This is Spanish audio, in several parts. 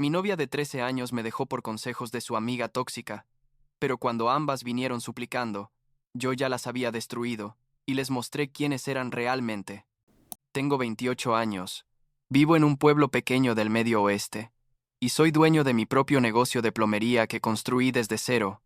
Mi novia de 13 años me dejó por consejos de su amiga tóxica, pero cuando ambas vinieron suplicando, yo ya las había destruido y les mostré quiénes eran realmente. Tengo 28 años, vivo en un pueblo pequeño del Medio Oeste, y soy dueño de mi propio negocio de plomería que construí desde cero,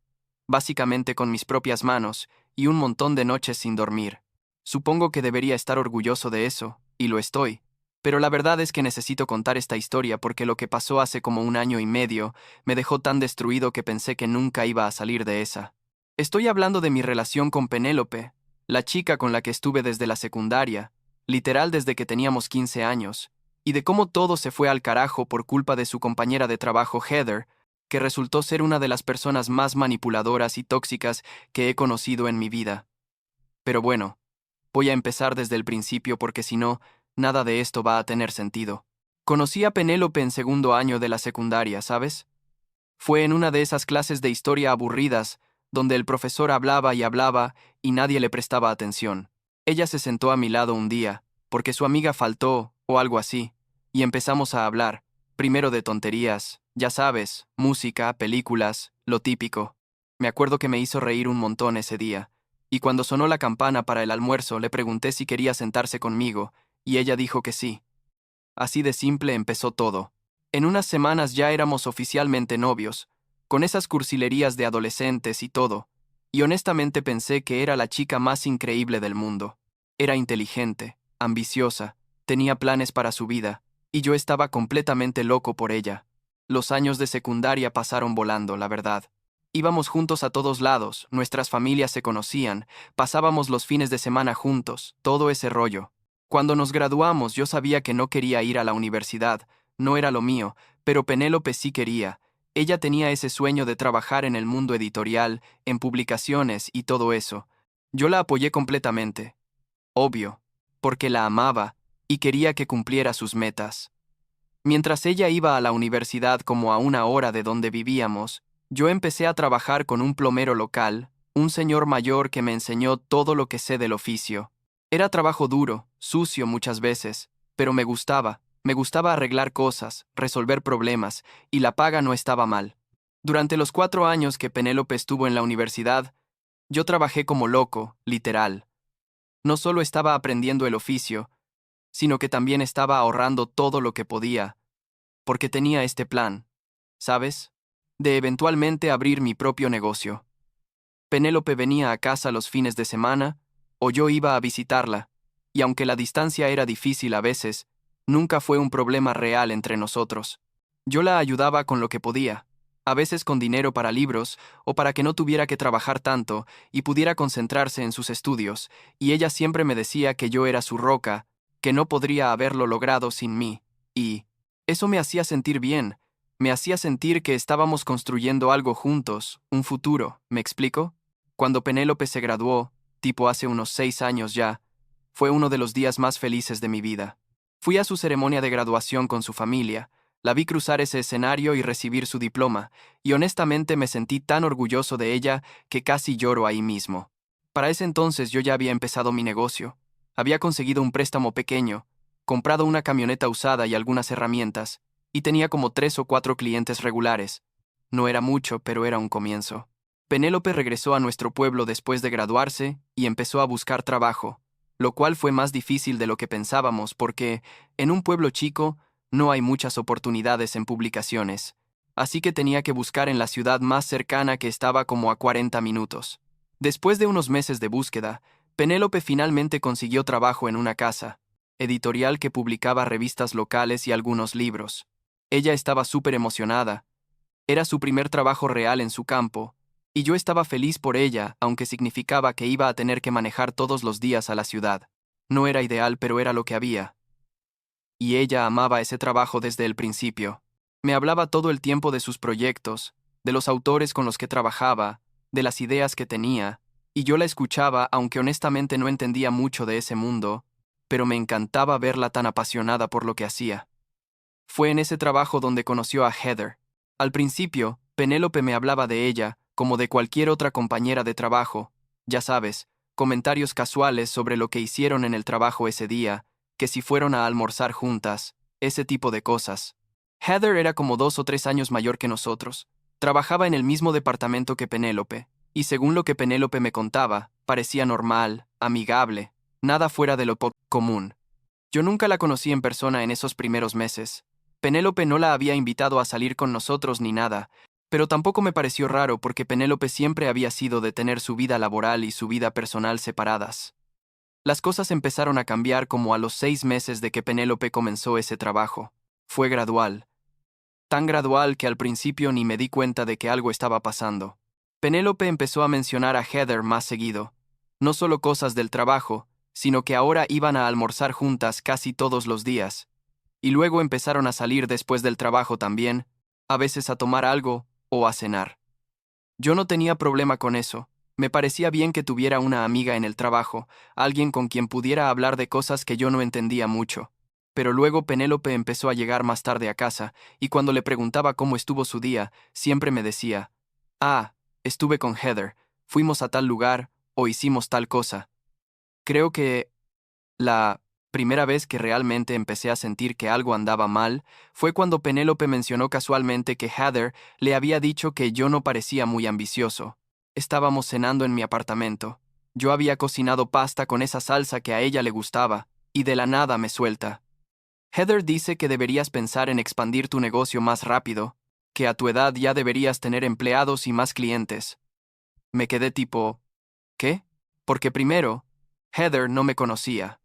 básicamente con mis propias manos y un montón de noches sin dormir. Supongo que debería estar orgulloso de eso, y lo estoy. Pero la verdad es que necesito contar esta historia porque lo que pasó hace como un año y medio me dejó tan destruido que pensé que nunca iba a salir de esa. Estoy hablando de mi relación con Penélope, la chica con la que estuve desde la secundaria, literal desde que teníamos 15 años, y de cómo todo se fue al carajo por culpa de su compañera de trabajo Heather, que resultó ser una de las personas más manipuladoras y tóxicas que he conocido en mi vida. Pero bueno, voy a empezar desde el principio porque si no, nada de esto va a tener sentido. Conocí a Penélope en segundo año de la secundaria, ¿sabes? Fue en una de esas clases de historia aburridas, donde el profesor hablaba y nadie le prestaba atención. Ella se sentó a mi lado un día, porque su amiga faltó, o algo así, y empezamos a hablar, primero de tonterías, ya sabes, música, películas, lo típico. Me acuerdo que me hizo reír un montón ese día, y cuando sonó la campana para el almuerzo le pregunté si quería sentarse conmigo, y ella dijo que sí. Así de simple empezó todo. En unas semanas ya éramos oficialmente novios, con esas cursilerías de adolescentes y todo, y honestamente pensé que era la chica más increíble del mundo. Era inteligente, ambiciosa, tenía planes para su vida, y yo estaba completamente loco por ella. Los años de secundaria pasaron volando, la verdad. Íbamos juntos a todos lados, nuestras familias se conocían, pasábamos los fines de semana juntos, todo ese rollo. Cuando nos graduamos yo sabía que no quería ir a la universidad, no era lo mío, pero Penélope sí quería. Ella tenía ese sueño de trabajar en el mundo editorial, en publicaciones y todo eso. Yo la apoyé completamente, obvio, porque la amaba y quería que cumpliera sus metas. Mientras ella iba a la universidad como a una hora de donde vivíamos, yo empecé a trabajar con un plomero local, un señor mayor que me enseñó todo lo que sé del oficio. Era trabajo duro, sucio muchas veces, pero me gustaba arreglar cosas, resolver problemas, y la paga no estaba mal. Durante los 4 años que Penélope estuvo en la universidad, yo trabajé como loco, literal. No solo estaba aprendiendo el oficio, sino que también estaba ahorrando todo lo que podía, porque tenía este plan, ¿sabes? De eventualmente abrir mi propio negocio. Penélope venía a casa los fines de semana, o yo iba a visitarla, y aunque la distancia era difícil a veces, nunca fue un problema real entre nosotros. Yo la ayudaba con lo que podía, a veces con dinero para libros o para que no tuviera que trabajar tanto y pudiera concentrarse en sus estudios, y ella siempre me decía que yo era su roca, que no podría haberlo logrado sin mí, y eso me hacía sentir bien, me hacía sentir que estábamos construyendo algo juntos, un futuro, ¿me explico? Cuando Penélope se graduó, tipo hace unos 6 años ya, fue uno de los días más felices de mi vida. Fui a su ceremonia de graduación con su familia, la vi cruzar ese escenario y recibir su diploma, y honestamente me sentí tan orgulloso de ella que casi lloro ahí mismo. Para ese entonces yo ya había empezado mi negocio. Había conseguido un préstamo pequeño, comprado una camioneta usada y algunas herramientas, y tenía como 3 o 4 clientes regulares. No era mucho, pero era un comienzo. Penélope regresó a nuestro pueblo después de graduarse y empezó a buscar trabajo, lo cual fue más difícil de lo que pensábamos porque, en un pueblo chico, no hay muchas oportunidades en publicaciones, así que tenía que buscar en la ciudad más cercana que estaba como a 40 minutos. Después de unos meses de búsqueda, Penélope finalmente consiguió trabajo en una casa editorial que publicaba revistas locales y algunos libros. Ella estaba súper emocionada. Era su primer trabajo real en su campo, y yo estaba feliz por ella, aunque significaba que iba a tener que manejar todos los días a la ciudad. No era ideal, pero era lo que había. Y ella amaba ese trabajo desde el principio. Me hablaba todo el tiempo de sus proyectos, de los autores con los que trabajaba, de las ideas que tenía, y yo la escuchaba aunque honestamente no entendía mucho de ese mundo, pero me encantaba verla tan apasionada por lo que hacía. Fue en ese trabajo donde conoció a Heather. Al principio, Penélope me hablaba de ella, como de cualquier otra compañera de trabajo, ya sabes, comentarios casuales sobre lo que hicieron en el trabajo ese día, que si fueron a almorzar juntas, ese tipo de cosas. Heather era como 2 o 3 años mayor que nosotros. Trabajaba en el mismo departamento que Penélope, y según lo que Penélope me contaba, parecía normal, amigable, nada fuera de lo común. Yo nunca la conocí en persona en esos primeros meses. Penélope no la había invitado a salir con nosotros ni nada, pero tampoco me pareció raro porque Penélope siempre había sido de tener su vida laboral y su vida personal separadas. Las cosas empezaron a cambiar como a los 6 meses de que Penélope comenzó ese trabajo. Fue gradual. Tan gradual que al principio ni me di cuenta de que algo estaba pasando. Penélope empezó a mencionar a Heather más seguido. No solo cosas del trabajo, sino que ahora iban a almorzar juntas casi todos los días. Y luego empezaron a salir después del trabajo también, a veces a tomar algo o a cenar. Yo no tenía problema con eso. Me parecía bien que tuviera una amiga en el trabajo, alguien con quien pudiera hablar de cosas que yo no entendía mucho. Pero luego Penélope empezó a llegar más tarde a casa, y cuando le preguntaba cómo estuvo su día, siempre me decía, «Ah, estuve con Heather, fuimos a tal lugar, o hicimos tal cosa». Creo que la primera vez que realmente empecé a sentir que algo andaba mal fue cuando Penélope mencionó casualmente que Heather le había dicho que yo no parecía muy ambicioso. Estábamos cenando en mi apartamento. Yo había cocinado pasta con esa salsa que a ella le gustaba, y de la nada me suelta. Heather dice que deberías pensar en expandir tu negocio más rápido, que a tu edad ya deberías tener empleados y más clientes. Me quedé tipo, ¿qué? Porque primero, Heather no me conocía.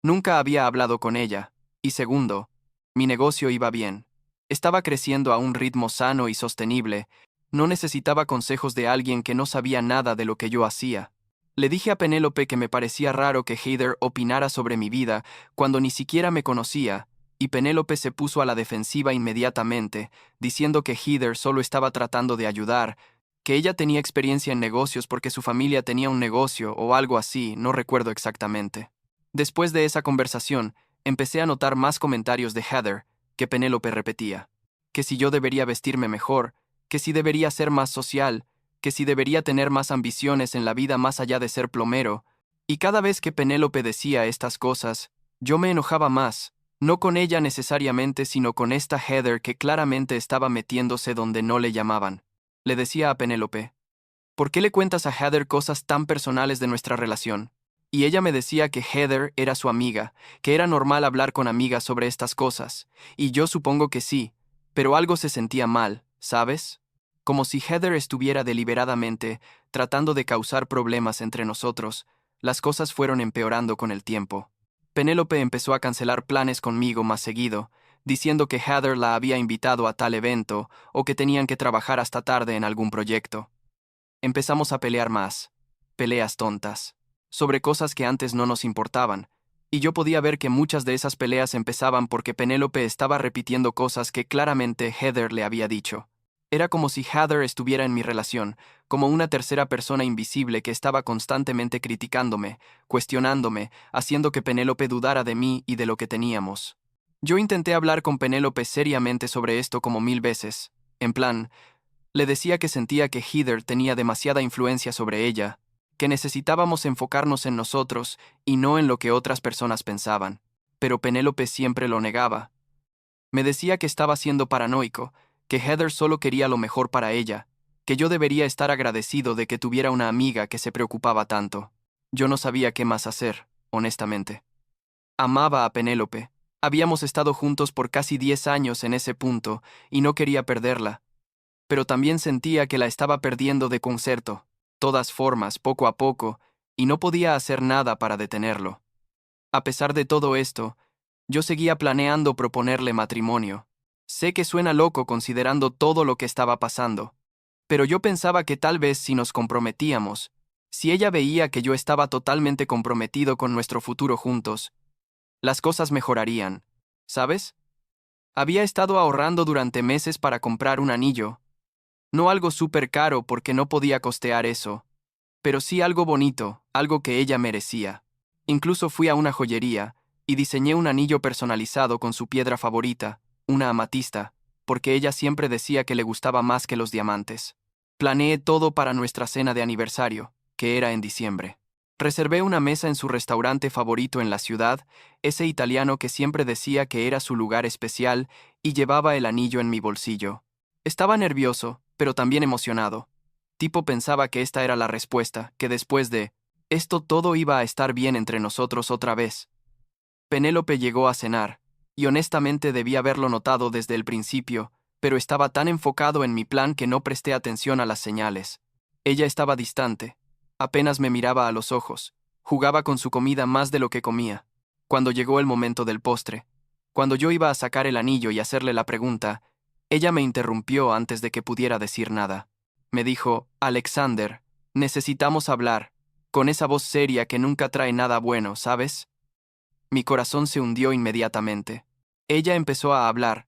Nunca había hablado con ella. Y segundo, mi negocio iba bien. Estaba creciendo a un ritmo sano y sostenible. No necesitaba consejos de alguien que no sabía nada de lo que yo hacía. Le dije a Penélope que me parecía raro que Heather opinara sobre mi vida cuando ni siquiera me conocía, y Penélope se puso a la defensiva inmediatamente, diciendo que Heather solo estaba tratando de ayudar, que ella tenía experiencia en negocios porque su familia tenía un negocio o algo así, no recuerdo exactamente. Después de esa conversación, empecé a notar más comentarios de Heather, que Penélope repetía. Que si yo debería vestirme mejor, que si debería ser más social, que si debería tener más ambiciones en la vida más allá de ser plomero, y cada vez que Penélope decía estas cosas, yo me enojaba más, no con ella necesariamente, sino con esta Heather que claramente estaba metiéndose donde no le llamaban. Le decía a Penélope, ¿por qué le cuentas a Heather cosas tan personales de nuestra relación? Y ella me decía que Heather era su amiga, que era normal hablar con amigas sobre estas cosas, y yo supongo que sí, pero algo se sentía mal, ¿sabes? Como si Heather estuviera deliberadamente tratando de causar problemas entre nosotros. Las cosas fueron empeorando con el tiempo. Penélope empezó a cancelar planes conmigo más seguido, diciendo que Heather la había invitado a tal evento o que tenían que trabajar hasta tarde en algún proyecto. Empezamos a pelear más, peleas tontas, sobre cosas que antes no nos importaban, y yo podía ver que muchas de esas peleas empezaban porque Penélope estaba repitiendo cosas que claramente Heather le había dicho. Era como si Heather estuviera en mi relación, como una tercera persona invisible que estaba constantemente criticándome, cuestionándome, haciendo que Penélope dudara de mí y de lo que teníamos. Yo intenté hablar con Penélope seriamente sobre esto como 1000 veces, en plan, le decía que sentía que Heather tenía demasiada influencia sobre ella, que necesitábamos enfocarnos en nosotros y no en lo que otras personas pensaban. Pero Penélope siempre lo negaba. Me decía que estaba siendo paranoico, que Heather solo quería lo mejor para ella, que yo debería estar agradecido de que tuviera una amiga que se preocupaba tanto. Yo no sabía qué más hacer, honestamente. Amaba a Penélope. Habíamos estado juntos por casi 10 años en ese punto, y no quería perderla. Pero también sentía que la estaba perdiendo de concierto, todas formas, poco a poco, y no podía hacer nada para detenerlo. A pesar de todo esto, yo seguía planeando proponerle matrimonio. Sé que suena loco considerando todo lo que estaba pasando, pero yo pensaba que tal vez si nos comprometíamos, si ella veía que yo estaba totalmente comprometido con nuestro futuro juntos, las cosas mejorarían, ¿sabes? Había estado ahorrando durante meses para comprar un anillo. No algo súper caro porque no podía costear eso, pero sí algo bonito, algo que ella merecía. Incluso fui a una joyería y diseñé un anillo personalizado con su piedra favorita, una amatista, porque ella siempre decía que le gustaba más que los diamantes. Planeé todo para nuestra cena de aniversario, que era en diciembre. Reservé una mesa en su restaurante favorito en la ciudad, ese italiano que siempre decía que era su lugar especial y llevaba el anillo en mi bolsillo. Estaba nervioso, pero también emocionado. Tipo pensaba que esta era la respuesta, que después de esto todo iba a estar bien entre nosotros otra vez. Penélope llegó a cenar, y honestamente debí haberlo notado desde el principio, pero estaba tan enfocado en mi plan que no presté atención a las señales. Ella estaba distante, apenas me miraba a los ojos, jugaba con su comida más de lo que comía. Cuando llegó el momento del postre, cuando yo iba a sacar el anillo y hacerle la pregunta, ella me interrumpió antes de que pudiera decir nada. Me dijo, Alexander, necesitamos hablar, con esa voz seria que nunca trae nada bueno, ¿sabes? Mi corazón se hundió inmediatamente. Ella empezó a hablar,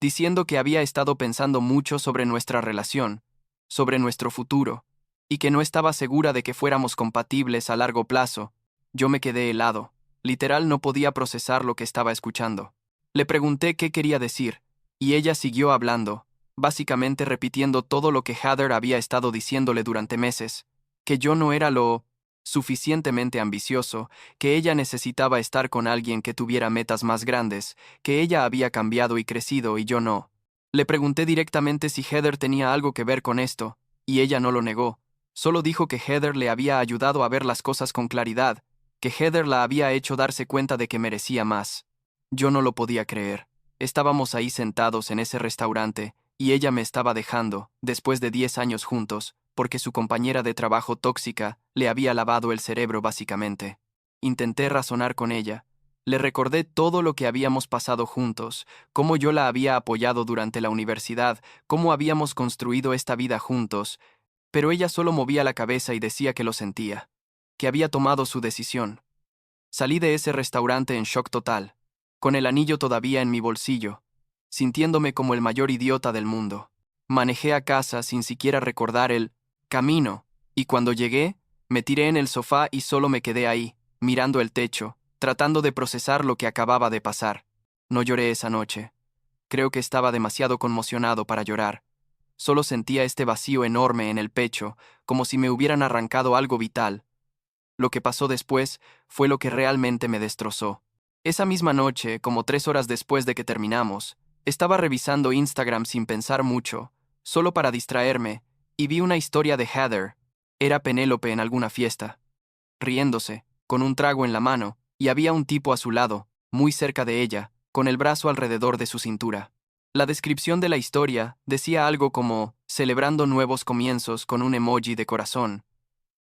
diciendo que había estado pensando mucho sobre nuestra relación, sobre nuestro futuro, y que no estaba segura de que fuéramos compatibles a largo plazo. Yo me quedé helado. Literal no podía procesar lo que estaba escuchando. Le pregunté qué quería decir, y ella siguió hablando, básicamente repitiendo todo lo que Heather había estado diciéndole durante meses, que yo no era lo suficientemente ambicioso, que ella necesitaba estar con alguien que tuviera metas más grandes, que ella había cambiado y crecido y yo no. Le pregunté directamente si Heather tenía algo que ver con esto, y ella no lo negó. Solo dijo que Heather le había ayudado a ver las cosas con claridad, que Heather la había hecho darse cuenta de que merecía más. Yo no lo podía creer. Estábamos ahí sentados en ese restaurante, y ella me estaba dejando, después de 10 años juntos, porque su compañera de trabajo tóxica le había lavado el cerebro básicamente. Intenté razonar con ella. Le recordé todo lo que habíamos pasado juntos, cómo yo la había apoyado durante la universidad, cómo habíamos construido esta vida juntos, pero ella solo movía la cabeza y decía que lo sentía, que había tomado su decisión. Salí de ese restaurante en shock total, con el anillo todavía en mi bolsillo, sintiéndome como el mayor idiota del mundo. Manejé a casa sin siquiera recordar el camino, y cuando llegué, me tiré en el sofá y solo me quedé ahí, mirando el techo, tratando de procesar lo que acababa de pasar. No lloré esa noche. Creo que estaba demasiado conmocionado para llorar. Solo sentía este vacío enorme en el pecho, como si me hubieran arrancado algo vital. Lo que pasó después fue lo que realmente me destrozó. Esa misma noche, como 3 horas después de que terminamos, estaba revisando Instagram sin pensar mucho, solo para distraerme, y vi una historia de Heather. Era Penélope en alguna fiesta, riéndose, con un trago en la mano, y había un tipo a su lado, muy cerca de ella, con el brazo alrededor de su cintura. La descripción de la historia decía algo como celebrando nuevos comienzos con un emoji de corazón.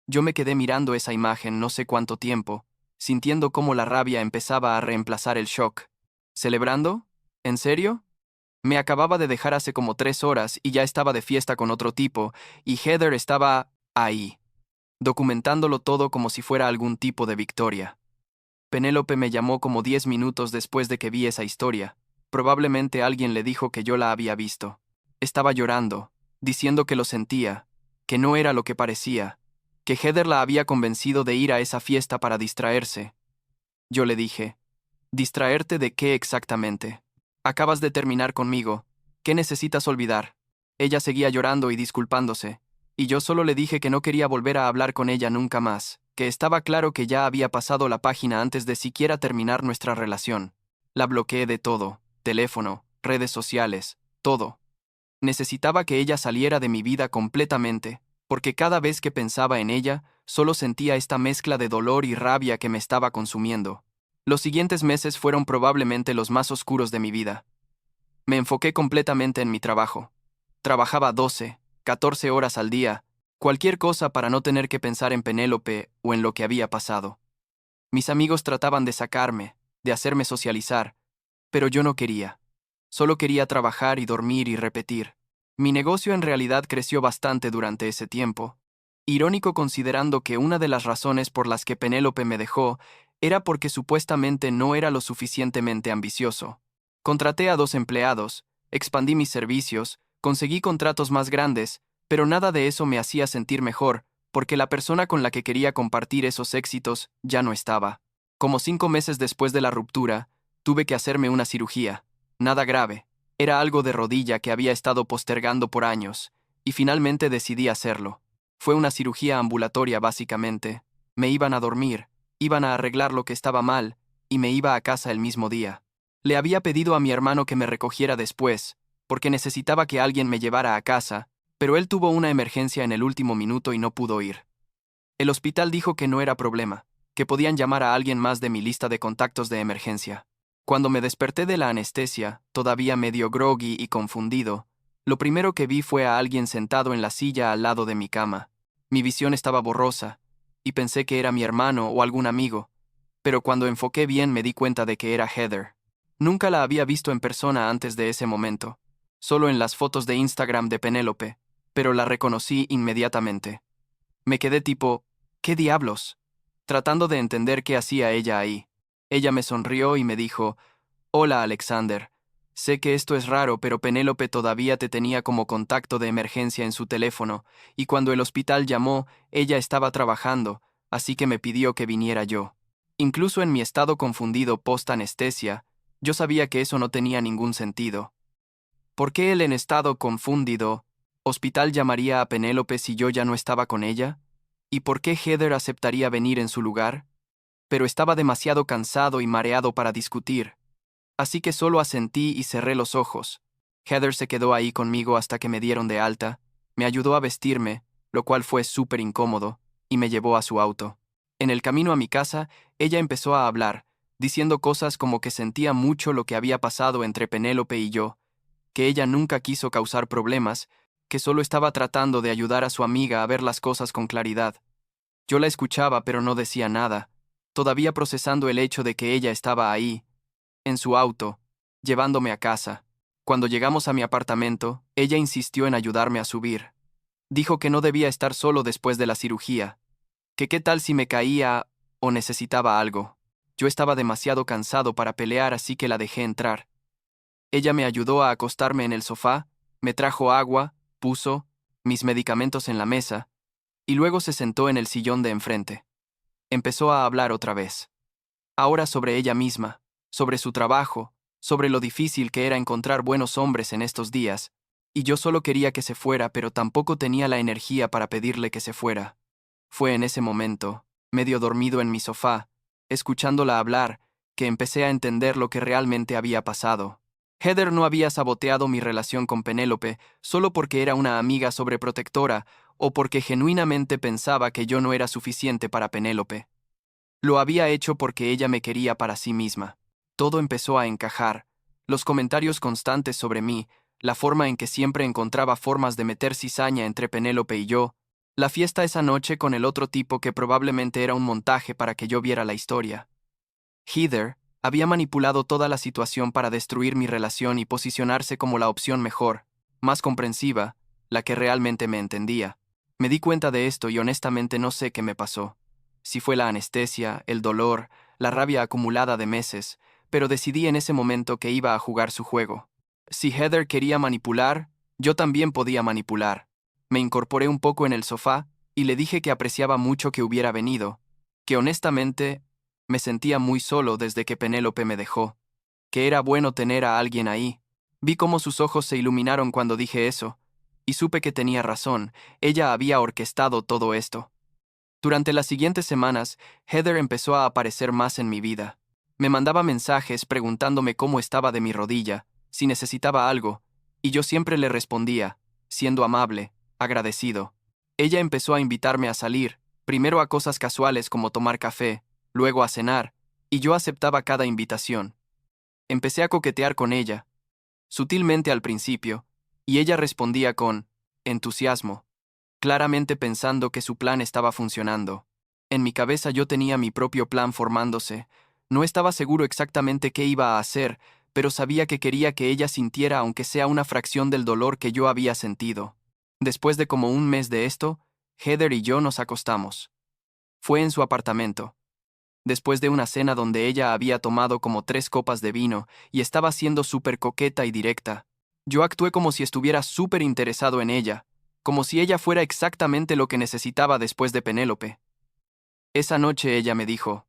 Yo me quedé mirando esa imagen no sé cuánto tiempo, sintiendo cómo la rabia empezaba a reemplazar el shock. ¿Celebrando? ¿En serio? Me acababa de dejar hace como 3 horas y ya estaba de fiesta con otro tipo, y Heather estaba ahí, documentándolo todo como si fuera algún tipo de victoria. Penélope me llamó como 10 minutos después de que vi esa historia. Probablemente alguien le dijo que yo la había visto. Estaba llorando, diciendo que lo sentía, que no era lo que parecía, que Heather la había convencido de ir a esa fiesta para distraerse. Yo le dije, ¿distraerte de qué exactamente? Acabas de terminar conmigo. ¿Qué necesitas olvidar? Ella seguía llorando y disculpándose, y yo solo le dije que no quería volver a hablar con ella nunca más, que estaba claro que ya había pasado la página antes de siquiera terminar nuestra relación. La bloqueé de todo, teléfono, redes sociales, todo. Necesitaba que ella saliera de mi vida completamente, porque cada vez que pensaba en ella, solo sentía esta mezcla de dolor y rabia que me estaba consumiendo. Los siguientes meses fueron probablemente los más oscuros de mi vida. Me enfoqué completamente en mi trabajo. Trabajaba 12, 14 horas al día, cualquier cosa para no tener que pensar en Penélope o en lo que había pasado. Mis amigos trataban de sacarme, de hacerme socializar, pero yo no quería. Solo quería trabajar y dormir y repetir. Mi negocio en realidad creció bastante durante ese tiempo. Irónico considerando que una de las razones por las que Penélope me dejó era porque supuestamente no era lo suficientemente ambicioso. Contraté a 2 empleados, expandí mis servicios, conseguí contratos más grandes, pero nada de eso me hacía sentir mejor, porque la persona con la que quería compartir esos éxitos ya no estaba. Como 5 meses después de la ruptura, tuve que hacerme una cirugía. Nada grave. Era algo de rodilla que había estado postergando por años, y finalmente decidí hacerlo. Fue una cirugía ambulatoria básicamente. Me iban a dormir, iban a arreglar lo que estaba mal, y me iba a casa el mismo día. Le había pedido a mi hermano que me recogiera después, porque necesitaba que alguien me llevara a casa, pero él tuvo una emergencia en el último minuto y no pudo ir. El hospital dijo que no era problema, que podían llamar a alguien más de mi lista de contactos de emergencia. Cuando me desperté de la anestesia, todavía medio groggy y confundido, lo primero que vi fue a alguien sentado en la silla al lado de mi cama. Mi visión estaba borrosa, y pensé que era mi hermano o algún amigo, pero cuando enfoqué bien me di cuenta de que era Heather. Nunca la había visto en persona antes de ese momento, solo en las fotos de Instagram de Penélope, pero la reconocí inmediatamente. Me quedé tipo, ¿qué diablos? Tratando de entender qué hacía ella ahí. Ella me sonrió y me dijo, «Hola, Alexander. Sé que esto es raro, pero Penélope todavía te tenía como contacto de emergencia en su teléfono, y cuando el hospital llamó, ella estaba trabajando, así que me pidió que viniera yo». Incluso en mi estado confundido post-anestesia, yo sabía que eso no tenía ningún sentido. ¿Por qué él en estado confundido, hospital llamaría a Penélope si yo ya no estaba con ella? ¿Y por qué Heather aceptaría venir en su lugar? Pero estaba demasiado cansado y mareado para discutir. Así que solo asentí y cerré los ojos. Heather se quedó ahí conmigo hasta que me dieron de alta, me ayudó a vestirme, lo cual fue súper incómodo, y me llevó a su auto. En el camino a mi casa, ella empezó a hablar, diciendo cosas como que sentía mucho lo que había pasado entre Penélope y yo, que ella nunca quiso causar problemas, que solo estaba tratando de ayudar a su amiga a ver las cosas con claridad. Yo la escuchaba pero no decía nada, todavía procesando el hecho de que ella estaba ahí, en su auto, llevándome a casa. Cuando llegamos a mi apartamento, ella insistió en ayudarme a subir. Dijo que no debía estar solo después de la cirugía, que qué tal si me caía o necesitaba algo. Yo estaba demasiado cansado para pelear, así que la dejé entrar. Ella me ayudó a acostarme en el sofá, me trajo agua, puso mis medicamentos en la mesa, y luego se sentó en el sillón de enfrente. Empezó a hablar otra vez. Ahora sobre ella misma, sobre su trabajo, sobre lo difícil que era encontrar buenos hombres en estos días, y yo solo quería que se fuera, pero tampoco tenía la energía para pedirle que se fuera. Fue en ese momento, medio dormido en mi sofá, escuchándola hablar, que empecé a entender lo que realmente había pasado. Heather no había saboteado mi relación con Penélope solo porque era una amiga sobreprotectora o porque genuinamente pensaba que yo no era suficiente para Penélope. Lo había hecho porque ella me quería para sí misma. Todo empezó a encajar. Los comentarios constantes sobre mí, la forma en que siempre encontraba formas de meter cizaña entre Penélope y yo, la fiesta esa noche con el otro tipo que probablemente era un montaje para que yo viera la historia. Heather había manipulado toda la situación para destruir mi relación y posicionarse como la opción mejor, más comprensiva, la que realmente me entendía. Me di cuenta de esto y honestamente no sé qué me pasó. Si fue la anestesia, el dolor, la rabia acumulada de meses, pero decidí en ese momento que iba a jugar su juego. Si Heather quería manipular, yo también podía manipular. Me incorporé un poco en el sofá y le dije que apreciaba mucho que hubiera venido, que honestamente me sentía muy solo desde que Penélope me dejó, que era bueno tener a alguien ahí. Vi cómo sus ojos se iluminaron cuando dije eso, y supe que tenía razón, ella había orquestado todo esto. Durante las siguientes semanas, Heather empezó a aparecer más en mi vida. Me mandaba mensajes preguntándome cómo estaba de mi rodilla, si necesitaba algo, y yo siempre le respondía, siendo amable, agradecido. Ella empezó a invitarme a salir, primero a cosas casuales como tomar café, luego a cenar, y yo aceptaba cada invitación. Empecé a coquetear con ella, sutilmente al principio, y ella respondía con entusiasmo, claramente pensando que su plan estaba funcionando. En mi cabeza yo tenía mi propio plan formándose. No estaba seguro exactamente qué iba a hacer, pero sabía que quería que ella sintiera aunque sea una fracción del dolor que yo había sentido. Después de como un mes de esto, Heather y yo nos acostamos. Fue en su apartamento. Después de una cena donde ella había tomado como 3 copas de vino y estaba siendo súper coqueta y directa, yo actué como si estuviera súper interesado en ella, como si ella fuera exactamente lo que necesitaba después de Penélope. Esa noche ella me dijo,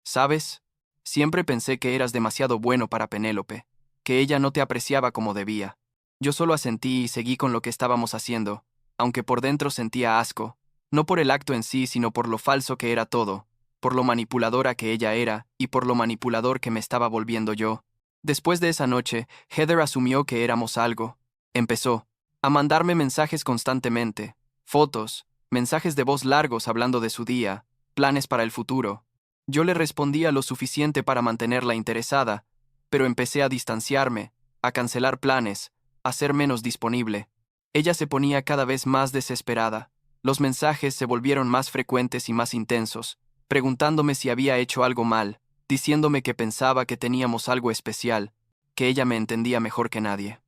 «¿Sabes? Siempre pensé que eras demasiado bueno para Penélope, que ella no te apreciaba como debía». Yo solo asentí y seguí con lo que estábamos haciendo, aunque por dentro sentía asco, no por el acto en sí, sino por lo falso que era todo, por lo manipuladora que ella era y por lo manipulador que me estaba volviendo yo. Después de esa noche, Heather asumió que éramos algo. Empezó a mandarme mensajes constantemente, fotos, mensajes de voz largos hablando de su día, planes para el futuro. Yo le respondía lo suficiente para mantenerla interesada, pero empecé a distanciarme, a cancelar planes, a ser menos disponible. Ella se ponía cada vez más desesperada. Los mensajes se volvieron más frecuentes y más intensos, preguntándome si había hecho algo mal, diciéndome que pensaba que teníamos algo especial, que ella me entendía mejor que nadie.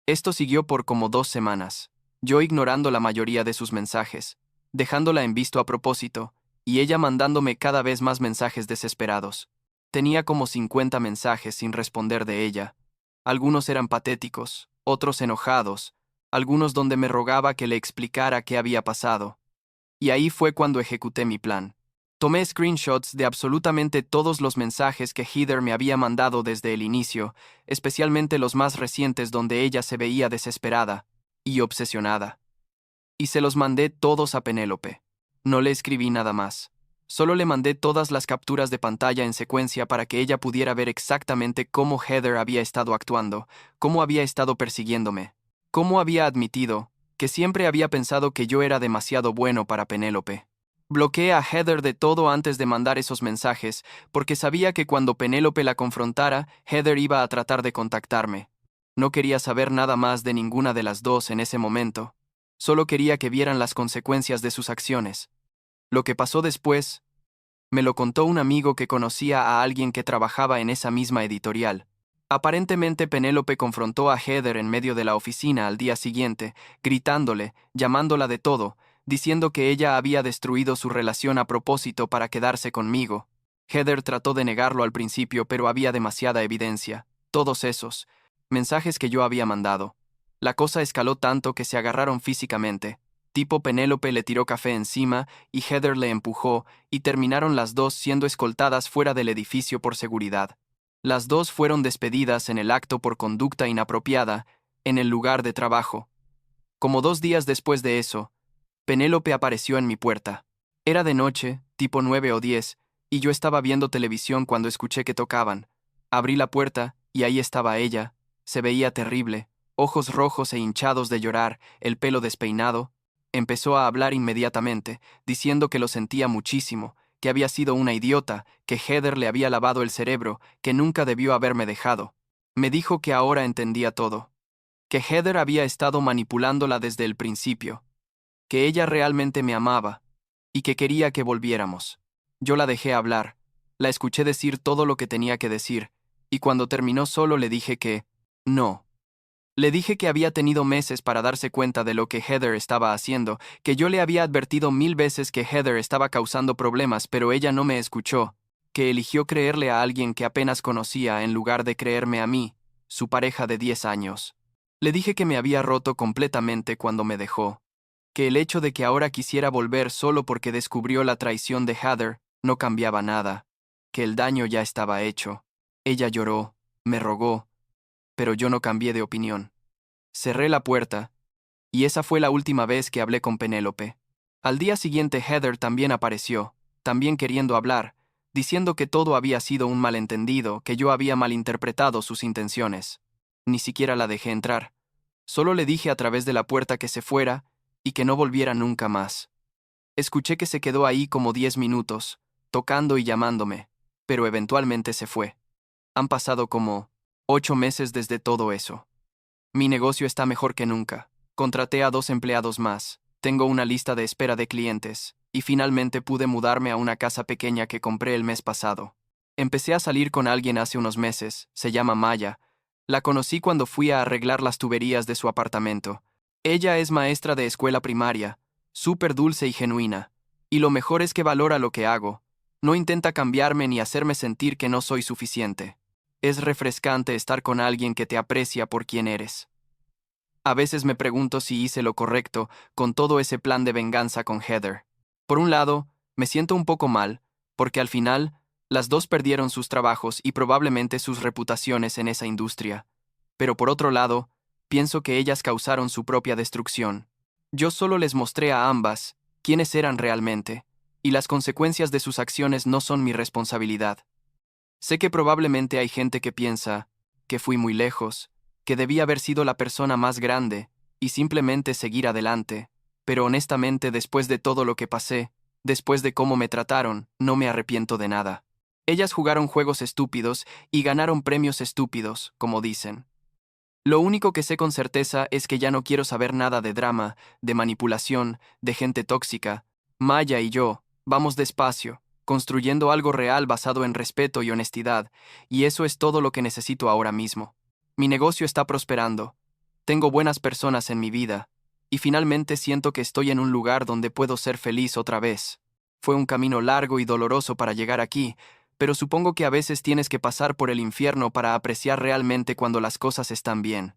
Esto siguió por como 2 semanas, yo ignorando la mayoría de sus mensajes, dejándola en visto a propósito, y ella mandándome cada vez más mensajes desesperados. Tenía como 50 mensajes sin responder de ella. Algunos eran patéticos, otros enojados, algunos donde me rogaba que le explicara qué había pasado. Y ahí fue cuando ejecuté mi plan. Tomé screenshots de absolutamente todos los mensajes que Heather me había mandado desde el inicio, especialmente los más recientes donde ella se veía desesperada y obsesionada. Y se los mandé todos a Penélope. No le escribí nada más. Solo le mandé todas las capturas de pantalla en secuencia para que ella pudiera ver exactamente cómo Heather había estado actuando, cómo había estado persiguiéndome, cómo había admitido que siempre había pensado que yo era demasiado bueno para Penélope. Bloqueé a Heather de todo antes de mandar esos mensajes, porque sabía que cuando Penélope la confrontara, Heather iba a tratar de contactarme. No quería saber nada más de ninguna de las dos en ese momento. Solo quería que vieran las consecuencias de sus acciones. Lo que pasó después, me lo contó un amigo que conocía a alguien que trabajaba en esa misma editorial. Aparentemente Penélope confrontó a Heather en medio de la oficina al día siguiente, gritándole, llamándola de todo, diciendo que ella había destruido su relación a propósito para quedarse conmigo. Heather trató de negarlo al principio, pero había demasiada evidencia. Todos esos mensajes que yo había mandado. La cosa escaló tanto que se agarraron físicamente. Tipo Penélope le tiró café encima y Heather le empujó, y terminaron las dos siendo escoltadas fuera del edificio por seguridad. Las dos fueron despedidas en el acto por conducta inapropiada, en el lugar de trabajo. Como 2 días después de eso, Penélope apareció en mi puerta. Era de noche, tipo 9 o 10, y yo estaba viendo televisión cuando escuché que tocaban. Abrí la puerta, y ahí estaba ella. Se veía terrible, ojos rojos e hinchados de llorar, el pelo despeinado. Empezó a hablar inmediatamente, diciendo que lo sentía muchísimo, que había sido una idiota, que Heather le había lavado el cerebro, que nunca debió haberme dejado. Me dijo que ahora entendía todo. Que Heather había estado manipulándola desde el principio. Que ella realmente me amaba, y que quería que volviéramos. Yo la dejé hablar, la escuché decir todo lo que tenía que decir, y cuando terminó solo le dije que, no. Le dije que había tenido meses para darse cuenta de lo que Heather estaba haciendo, que yo le había advertido 1000 veces que Heather estaba causando problemas, pero ella no me escuchó, que eligió creerle a alguien que apenas conocía en lugar de creerme a mí, su pareja de 10 años. Le dije que me había roto completamente cuando me dejó, que el hecho de que ahora quisiera volver solo porque descubrió la traición de Heather no cambiaba nada, que el daño ya estaba hecho. Ella lloró, me rogó, pero yo no cambié de opinión. Cerré la puerta, y esa fue la última vez que hablé con Penélope. Al día siguiente Heather también apareció, también queriendo hablar, diciendo que todo había sido un malentendido, que yo había malinterpretado sus intenciones. Ni siquiera la dejé entrar. Solo le dije a través de la puerta que se fuera y que no volviera nunca más. Escuché que se quedó ahí como 10 minutos, tocando y llamándome, pero eventualmente se fue. Han pasado como 8 meses desde todo eso. Mi negocio está mejor que nunca. Contraté a 2 empleados más. Tengo una lista de espera de clientes. Y finalmente pude mudarme a una casa pequeña que compré el mes pasado. Empecé a salir con alguien hace unos meses. Se llama Maya. La conocí cuando fui a arreglar las tuberías de su apartamento. Ella es maestra de escuela primaria. Súper dulce y genuina. Y lo mejor es que valora lo que hago. No intenta cambiarme ni hacerme sentir que no soy suficiente. Es refrescante estar con alguien que te aprecia por quien eres. A veces me pregunto si hice lo correcto con todo ese plan de venganza con Heather. Por un lado, me siento un poco mal, porque al final, las dos perdieron sus trabajos y probablemente sus reputaciones en esa industria. Pero por otro lado, pienso que ellas causaron su propia destrucción. Yo solo les mostré a ambas quiénes eran realmente, y las consecuencias de sus acciones no son mi responsabilidad. Sé que probablemente hay gente que piensa, que fui muy lejos, que debí haber sido la persona más grande, y simplemente seguir adelante. Pero honestamente, después de todo lo que pasé, después de cómo me trataron, no me arrepiento de nada. Ellas jugaron juegos estúpidos y ganaron premios estúpidos, como dicen. Lo único que sé con certeza es que ya no quiero saber nada de drama, de manipulación, de gente tóxica. Maya y yo, vamos despacio, construyendo algo real basado en respeto y honestidad, y eso es todo lo que necesito ahora mismo. Mi negocio está prosperando. Tengo buenas personas en mi vida, y finalmente siento que estoy en un lugar donde puedo ser feliz otra vez. Fue un camino largo y doloroso para llegar aquí, pero supongo que a veces tienes que pasar por el infierno para apreciar realmente cuando las cosas están bien.